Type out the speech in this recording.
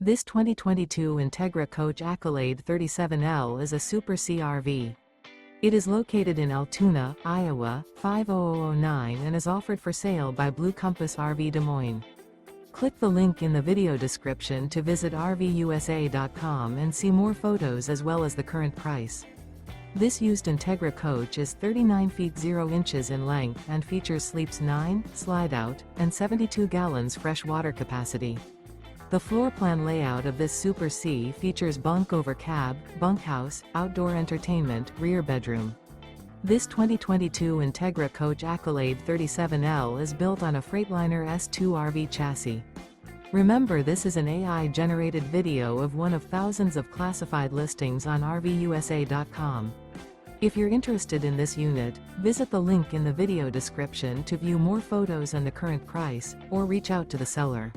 This 2022 Entegra Coach Accolade 37L is a Super CRV. It is located in Altoona, Iowa, 50009 and is offered for sale by Blue Compass RV Des Moines. Click the link in the video description to visit RVUSA.com and see more photos as well as the current price. This used Entegra coach is 39 feet 0 inches in length and features sleeps 9, slide-out, and 72 gallons fresh water capacity. The floor plan layout of this Super C features bunk over cab, bunkhouse, outdoor entertainment, rear bedroom. This 2022 Entegra Coach Accolade 37L is built on a Freightliner S2RV chassis. Remember, this is an AI-generated video of one of thousands of classified listings on RVUSA.com. If you're interested in this unit, visit the link in the video description to view more photos and the current price, or reach out to the seller.